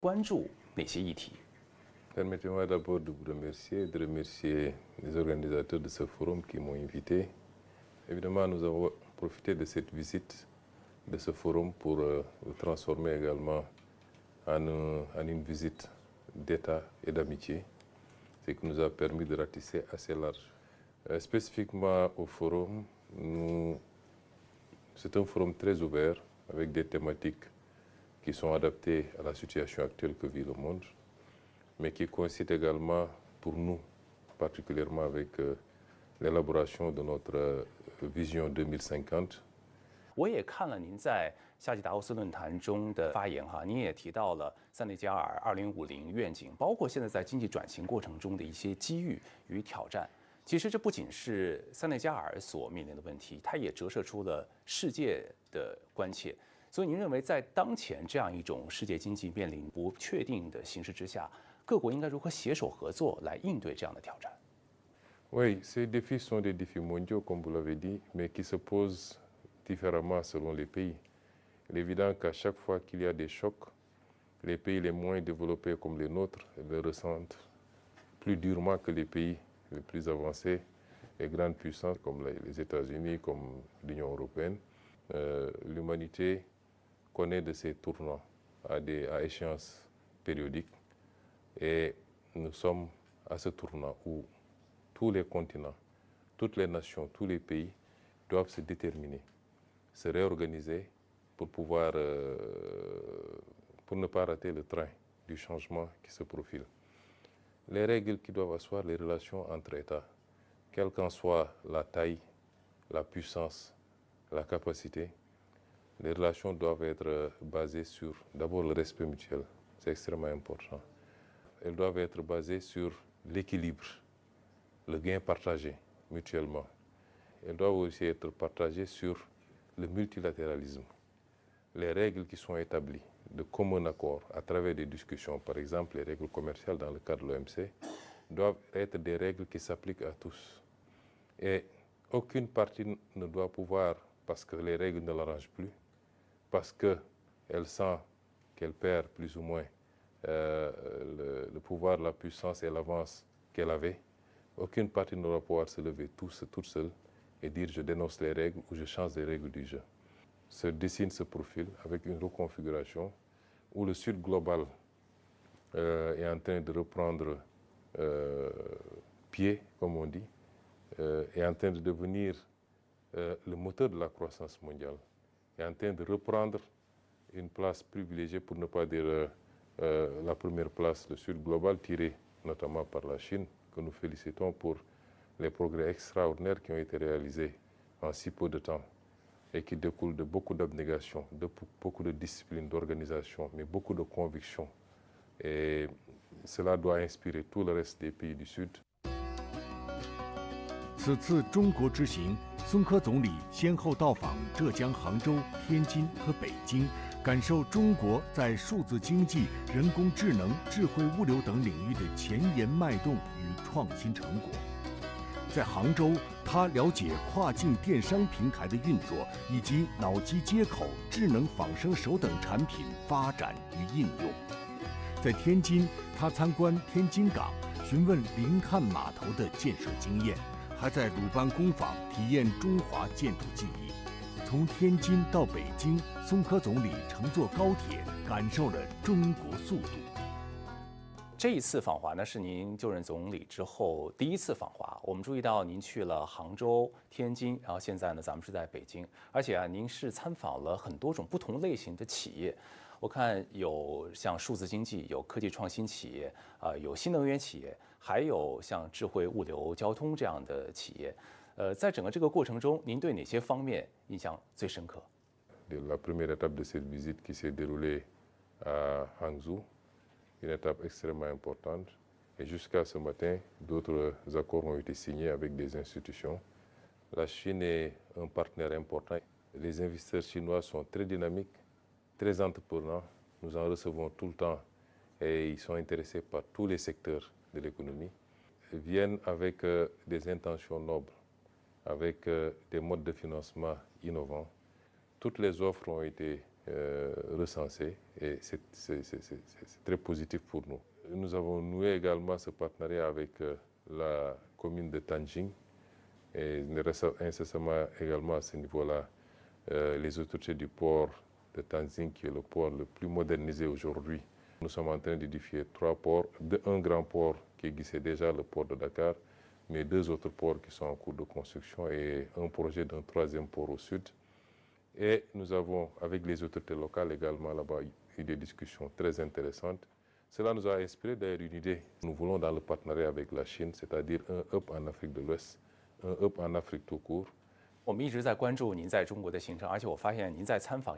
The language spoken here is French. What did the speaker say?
关注哪些议题？ Permettez-moi d'abord de vous remercier, de remercier les organisateurs de ce forum qui m'ont invité. Évidemment, nous avons profité de cette visite, de ce forum pour le transformer également en une visite d'État et d'amitié, ce qui nous a permis de ratisser assez large. Spécifiquement au forum, c'est un forum très ouvert avec des thématiques qui sont adaptées à la situation actuelle que vit le monde, mais qui coïncide également pour nous, particulièrement avec l'élaboration de notre vision 2050. 我也看了您在夏季达沃斯论坛中的发言哈，您也提到了塞内加尔2050愿景，包括现在在经济转型过程中的一些机遇与挑战。其实这不仅是塞内加尔所面临的问题，它也折射出了世界的关切。所以您认为，在当前这样一种世界经济面临不确定的形势之下，各国应该如何携手合作来应对这样的挑战？ Oui, ces défis sont des défis mondiaux, comme vous l'avez dit, mais qui se posent différemment selon les pays. Il est évident qu'à chaque fois qu'il y a des chocs, les pays les moins développés comme les nôtres le ressentent plus durement que les pays les plus avancés, les grandes puissances comme les États-Unis, comme l'Union européenne. L'humanité connaît de ces tournants à échéances périodiques et nous sommes à ce tournant où tous les continents, toutes les nations, tous les pays doivent se déterminer, se réorganiser pour pouvoir, pour ne pas rater le train du changement qui se profile. Les règles qui doivent asseoir les relations entre États, quelle qu'en soit la taille, la puissance, la capacité, les relations doivent être basées sur d'abord le respect mutuel, c'est extrêmement important. Elles doivent être basées sur l'équilibre, le gain partagé mutuellement. Elles doivent aussi être partagées sur le multilatéralisme. Les règles qui sont établies de commun accord à travers des discussions, par exemple les règles commerciales dans le cadre de l'OMC, doivent être des règles qui s'appliquent à tous. Et aucune partie ne doit pouvoir, parce que les règles ne l'arrangent plus, parce qu'elle sent qu'elle perd plus ou moins le pouvoir, la puissance et l'avance qu'elle avait, aucune partie ne doit pouvoir se lever toute seule et dire je dénonce les règles ou je change les règles du jeu. Se dessine ce profil avec une reconfiguration où le Sud global est en train de reprendre pied, comme on dit, est en train de devenir le moteur de la croissance mondiale, est en train de reprendre une place privilégiée, pour ne pas dire la première place, le Sud global, tiré notamment par la Chine, que nous félicitons pour les progrès extraordinaires qui ont été réalisés en si peu de temps et qui découlent de beaucoup d'abnégation, de beaucoup de discipline, d'organisation, mais beaucoup de conviction. Et cela doit inspirer tout le reste des pays du Sud. 此次中国之行，孙科总理先后到访浙江杭州、天津和北京，感受中国在数字经济、人工智能、智慧物流等领域的前沿脉动与创新成果。在杭州，他了解跨境电商平台的运作，以及脑机接口、智能仿生手等产品发展与应用。在天津，他参观天津港，询问临汉码头的建设经验，还在鲁班工坊体验中华建筑技艺。从天津到北京，孙科总理乘坐高铁，感受了中国速度。这一次访华呢，是您就任总理之后第一次访华。我们注意到您去了杭州、天津，然后现在呢，咱们是在北京，而且啊，您是参访了很多种不同类型的企业。我看有像数字经济、有科技创新企业，有新能源企业，还有像智慧物流交通这样的企业。在整个这个过程中，您对哪些方面印象最深刻？ La première étape de cette visite qui s'est déroulée à Hangzhou, une étape extrêmement importante. Et jusqu'à ce matin, d'autres accords ont été signés avec des institutions. La Chine est un partenaire important. Les investisseurs chinois sont très dynamiques, très entreprenants. Nous en recevons tout le temps et ils sont intéressés par tous les secteurs de l'économie. Ils viennent avec des intentions nobles, avec des modes de financement innovants. Toutes les offres ont été recensés et c'est très positif pour nous. Nous avons noué également ce partenariat avec la commune de Tanjing et incessamment également à ce niveau-là les autorités du port de Tanjing qui est le port le plus modernisé aujourd'hui. Nous sommes en train d'édifier 3 ports, un grand port qui existait déjà, le port de Dakar, mais 2 autres ports qui sont en cours de construction et un projet d'un 3e port au sud. Et nous avons, avec les autorités locales également là-bas, eu des discussions très intéressantes. Cela nous a inspiré d'ailleurs une idée. Nous voulons dans le partenariat avec la Chine, c'est-à-dire un hub en Afrique de l'Ouest, un hub en Afrique tout court. 我们一直在关注您在中国的行程，而且我发现您在参访一些